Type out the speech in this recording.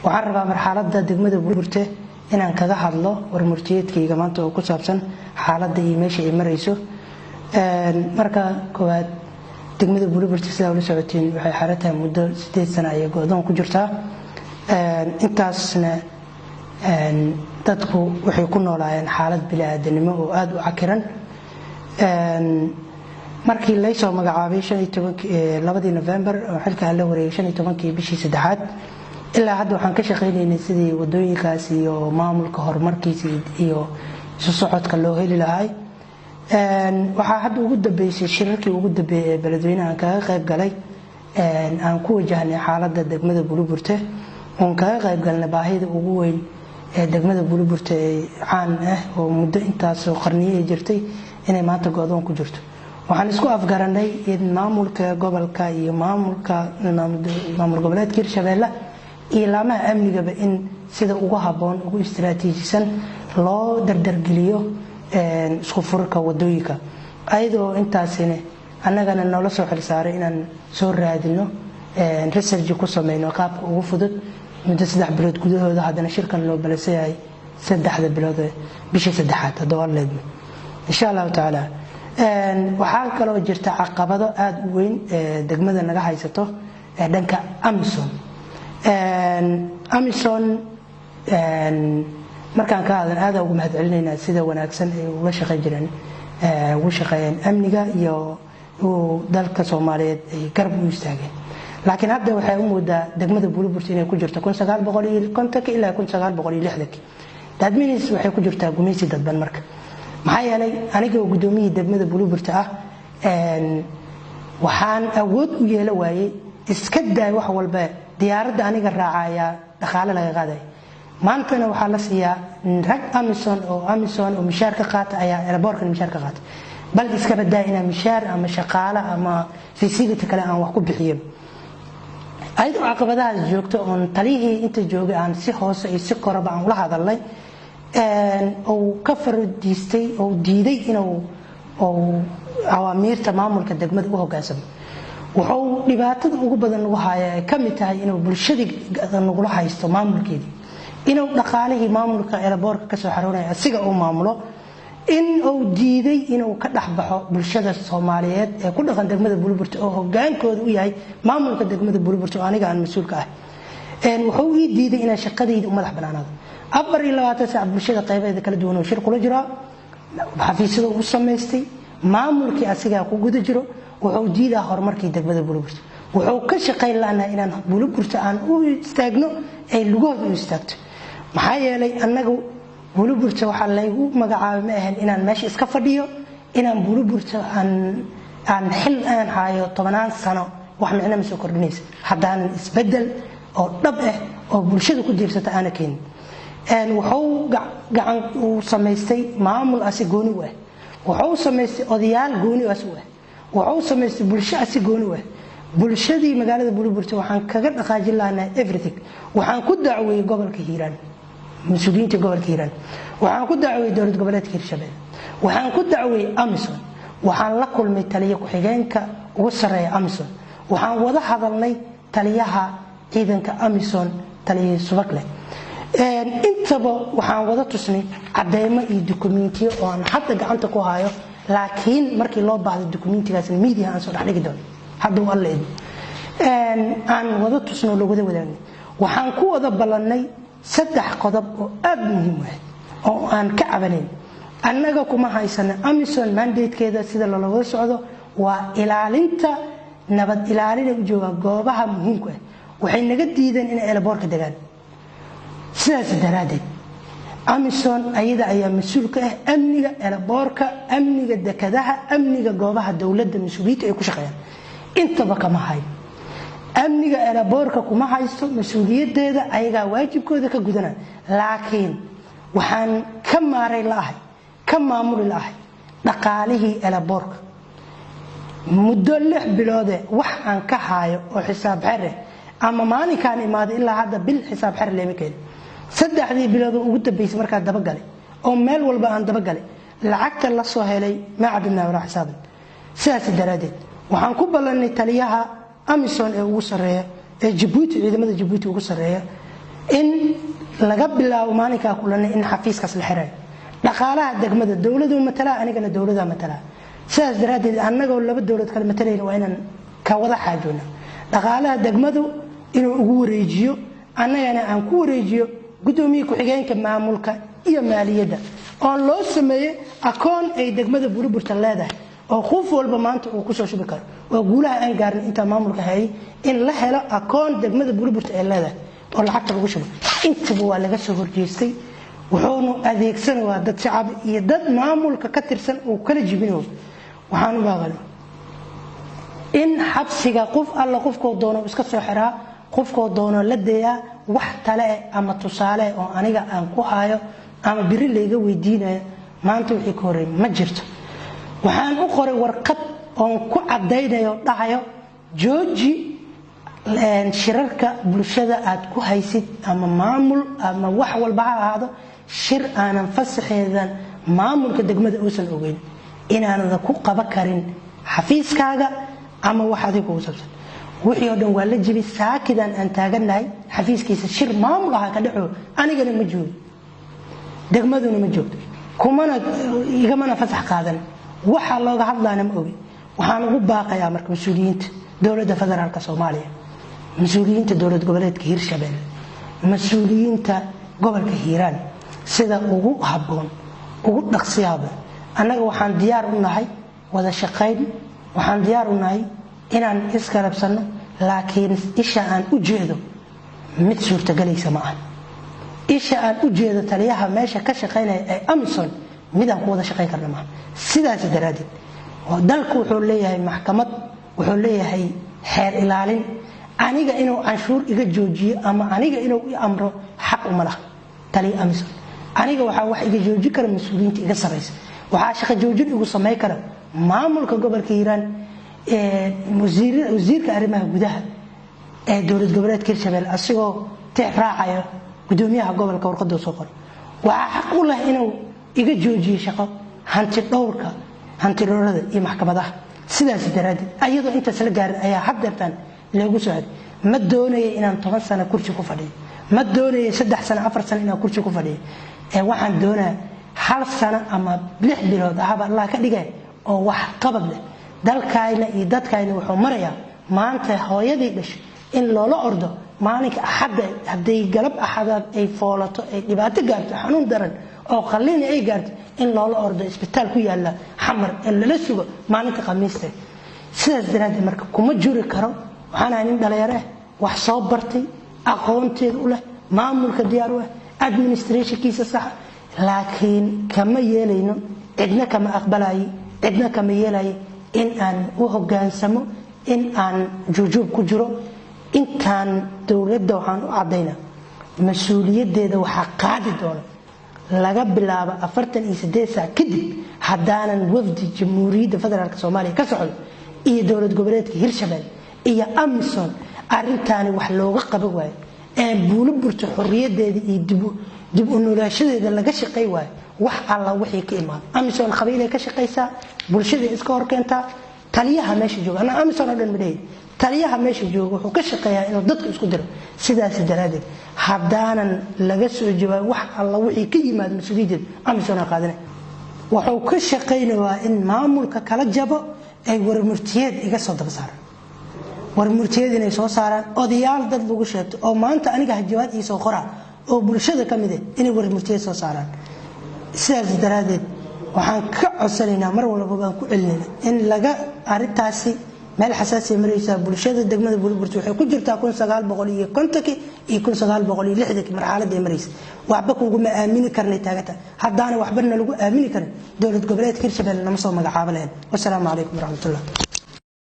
waxaan rabaa marxaladda degmada Buurburte inaan kaga hadlo warmurtiyeedkayga maanta oo ku saabsan xaaladda iyo meesha ay marayso marka koowaad degmada Buurburte sida ula socotiin waxay xaratahay muddo 8 sano ay go'doon ku jirtaa intaasna dadku waxay ku noolaayeen xaalad bini'aadanimo oo aad u cakiran markii la soo magacaabay 2 November xilka la wareegay 15 bishii saddexaad ilaa hadda waxaan ka shaqeynaynay sidii wadooyinkaas iyo maamulka horumarkiisa iyo isu socodka loo heli lahaa waxa hadda ugu dambeysay shirarkii ugu dambeeyay beledweynaha kaga qayb galay aan ku wajahnay xaaladda degmada Buurburte oo kaga qayb galnay baahida ugu weyn ee degmada Buurburte caan ah oo muddo intaas oo qarniye jirtay inay maanta go'doon ku jirto waxaan isku afgaranay in maamulka gobolka iyo maamul goboleedka Hirshabeelle ilaamaha amniga in sida ugu haboon ugu istiraatiijisan loo dardargeliyo isku furka wadooyinka ayadoo intaasina annagana nolol soo xilsaaray inaan soo raadino research ku sameeyno qaabka ugu fudud muddo 3 bilood gudahooda haddana shirkan loo balaasay 3 bilood bishii saddexaad doorleed insha Allah taala waxaa kaloo jirta caqabado aad u weyn degmada naga haysato dhanka Amazon markaan ka hadlan aad ugu mahadcelinayna sida wanaagsan ay uga shaqeyn jireen ugu shaqeeyeen amniga iyo dalka Soomaaliyeed ay garab u istaageen laakiin hadda waxay u moodaa degmada Buurburte inay ku jirto 1950 ilaa 1960 dadminis waxay ku jirtaa gumeysi dadban marka maxaa yeelay aniga oo gudoomiyay degmada Buurburte ah waxaan awood u yeelo waayay iska daay wax walba diyaaradda aniga raacaya dhaqaale laga qaaday maantana waxa la siiyaa rag Amazon oo mishaar ka qaata ayaa airportka mishaar ka qaata bal iska badaa ina mishaar ama shaqaale ama facility kale aan wax ku bixiyo ayadoo caqabadaha joogto oo taliyihii inta joogay aan si hoose iyo si koraba aan la hadalnay oo ka fardiistay oo diiday inuu awaamiirta maamulka degmada u hoggaansamo wuxuu dhibaatada ugu badan ugu hayaa ka mid tahay inuu bulshada nagu haysto maamulkeedii inuu dhaqaalihii maamulka airportka ka soo xaroonay asiga uu maamulo in uu diiday inuu ka dhaxbaxo bulshada Soomaaliyeed ee ku dhaqan degmada Buurburte oo hogaankooda u yahay maamulka degmada Buurburte oo aniga aan mas'uulka ah wuxuu ii diiday inaan shaqadayda u madax banaanaado 24 saac bulshada qaybadeeda kala duwan oo shir kula jira xafiisyada uu sameystay maamulkii asiga ku guda jiro wuxuu diidaa horumarkii degmada Buurburte wuxuu ka shaqeyn laana inaan Buurburte aan u istaagno ay lugooda u istaagto maxaa yeelay annagu Buurburte waxa laygu magacaabay ma ahan inaan meesha iska fadhiyo inaan Buurburte aan xil aan hayo 10 sano wax macna ma soo kordhinaysa haddaan isbedel oo dhab ah oo bulshada ku diirsata aan keen wuxuu gacan u sameystay maamul asigooni ah wuxuu sameystay odayaal gooni ah wuxuu sameystay bulsho asigooni ah bulshadii magaalada Buurburte waxaan kaga dhaqaajin lahaynaa everything waxaan ku dacweeyay gobolka Hiiraan mas'uuliyiinta gobolka Hiiraan waxaan ku dacweeyay dowlad goboleedka Hirshabeelle waxaan ku dacweeyay Amazon waxaan la kulmay taliye ku xigeenka ugu sareeya Amazon waxaan wada hadalnay taliyaha ciidanka Amazon taliye Subagle intaba waxaan wada tusnay cadeymo iyo dokumentiyo oo aan hadda gacanta ku hayo laakiin markii loo baahdo dokumentigaas media aan soo dhaxligi doono hadda waa leeyahay aan wada tusno loo wada wadaagay waxaan ku wada ballanay 3 qodob oo aad muhiim ah oo aan ka cabanayn annaga kuma haysana Amazon mandate-keeda sida loo wada socdo waa ilaalinta nabad ilaalinta u jooga goobaha muhiimka ah waxay naga diideen in airportka degaan sidaas daraadeed Amazon ayada ayaa mas'uul ka ah amniga airportka amniga dekadaha amniga goobaha dawladda mas'uuliyadda ay ku shaqeeyaan intaba kama hayo amniga airportka kuma haysto mas'uuliyadeeda ayaga waajibkooda ka gudanaa laakiin waxaan ka maaray laahay ka maamul laahay dhaqaalihii airportka muddo 6 bilood wax aan ka hayo oo xisaab xire ama maalinkaan imaado ilaa hadda bil xisaab xire leema keen 3 bilood ugu dambeysay markaa daba galay oo meel walba aan daba galay lacagta la soo helay ma cadna wala xisaab sidaas daraadeed waxaan ku ballanay taliyaha Amazon ee ugu sareeya ee Djibouti ciidamada Djibouti ugu sareeya in laga bilaabo maalinka kulanay in xafiiskaas la xiray dhaqaalaha degmada dawladdu matala anigana dawladda matala sidaas daraadeed annagoo laba dawlad kala matalayna waa inaan ka wada xaajoona dhaqaalaha degmadu inuu ugu wareejiyo annagana aan ku wareejiyo gudoomiye ku xigeenka maamulka iyo maaliyadda oo loo sameeyay akoon ay degmada Buliburta leedahay oo qof walba maanta uu ku soo shubi karo oo guulaha aan gaarnay inta maamulka hayay in la helo akoon degmada Buliburta ay leedahay oo lacagta lagu shubo intaba waa laga soo horjeestay wuxuuna adeegsanayaa dad shacab iyo dad maamulka ka tirsan oo kala jibinayo waxaan u baaqay in xabsiga qof alla qofkoo doono iska soo xiraa qofkoo doono la deeyaa wax tale ama tusaale oo aniga aan ku hayo ama biri leega weydiinayo maanta wixii ka horeeyay ma jirto waxaan u qoray warqad oo ku cadeynayo dhahayo jooji shirarka bulshada aad ku haysid ama maamul ama wax walba ha ahaado shir aanan fasaxeedan maamulka degmada uusan ogeyn inaanada ku qaba karin xafiiskaaga ama wax adigu u sabsan wixii oo dhan waa la jibay saakidan aan taaganahay xafiiskiisa shir maamul ah ka dhaco anigana ma joogo degmaduna ma joogto kumana igamana fasax qaadan waxa looga hadlaana ma ogi waxaan ugu baaqayaa marka mas'uuliyiinta dawladda federaalka Soomaaliya mas'uuliyiinta dawlad goboleedka Hirshabelle mas'uuliyiinta gobolka Hiiraan sida ugu habboon ugu dhaqsiyaaba annaga waxaan diyaar u nahay wada shaqayn waxaan diyaar u nahay inaan iskarabsano laakiin isha aan u jeedo mid suurtagelaysa ma aha isha aan u jeedo taliyaha meesha ka shaqeynaya ay Amazon midaan ku wada shaqeyn karna ma sidaas daraadeed dalku wuxuu leeyahay maxkamad wuxuu leeyahay xeer ilaalin aniga inuu canshuur iga joojiyo ama aniga inuu i amro xaq uma laha taliya Amazon aniga waxa wax iga jooji kara mas'uuliyiinta iga sareysa waxa shaqo joojin igu sameey kara maamulka gobolka Hiiraan wasiirka arrimaha gudaha ee dawlad goboleedka Hirshabelle asigoo tixraacayo gudoomiyaha gobolka warqada soo qor waxa xaq u leh inuu iga joojiyo shaqo hanti dhowrka hanti dhowrada iyo maxkamadaha sidaas daraadeed ayadoo inta sala gaarin ayaa haddeertan lagu soo haday ma doonayo inaan 10 sano kursi ku fadhiyo ma doonayo 3 sano 4 sano inaan kursi ku fadhiyo ee waxaan doonayaa 1 sano ama 6 bilood ahaba Allah ka dhigay oo wax qabad leh dalkayna iyo dadkayna wuxuu marayaa maanta hooyadii dhashay in loola ordo maalinka axadda haday galab axadaad ay foolato ay dhibaato gaarto xanuun daran oo qalliin ay gaarto in loola ordo isbitaal ku yaala xamar in la sugo maalinta khamiista sidaas daraadeed marka kuma juri karo waxaan ahayn dhalinyaro wax soo bartay aqoonteed u leh maamulka diyaar u ah administrationkiisa sax laakiin kama yeelayno cidna kama aqbalay cidna kama yeelay in aan u hogaansamo in aan jujuub ku jiro intaan dawladda waxaan u cadeynaa mas'uuliyadeeda waxa qaadi doona laga bilaabo 48 saac kadib hadaanan wafdi jamhuuriyadda federaalka Soomaaliya ka socdo iyo dawlad goboleedka Hirshabelle iyo Amazon arintaani wax looga qaban waayo ee Buliburta xorriyadeeda iyo dib u noolaashadeeda laga shaqay waayo wax alla wixii ka imaan Amazon qabiilay ka shaqaysaa bulshada iska hor keenta taliyaha meesha jooga ana Amazon oo dhan midey taliyaha meesha jooga wuxuu ka shaqeeyaa inuu dadka isku diro sidaas daraadeed hadaanan laga soo jawaab wax alla wixii ka yimaad mas'uuliyad Amazon qaadana wuxuu ka shaqeynayaa in maamulka kala jabo ay warmurtiyeed iga soo daba saaraan warmurtiyeed inay soo saaraan odayaal dad lagu sheegto oo maanta aniga hajawaad ii soo qoraa oo bulshada kamid ah inay warmurtiyeed soo saaraan sidaas daraadeed waxaan ka codsanaynaa mar walba baan ku celinayna in laga arintaasi meel xasaasi maraysa bulshada degmada Buliburta waxay ku jirtaa 1950 iyo 1960 marxalad ay maraysa waxba kuugu ma aamini karnay taagata haddaana waxba lagu aamini karin dawlad goboleedka Hirshabelle nama soo magacaabo leen wassalaamu calaykum waraxmatullaah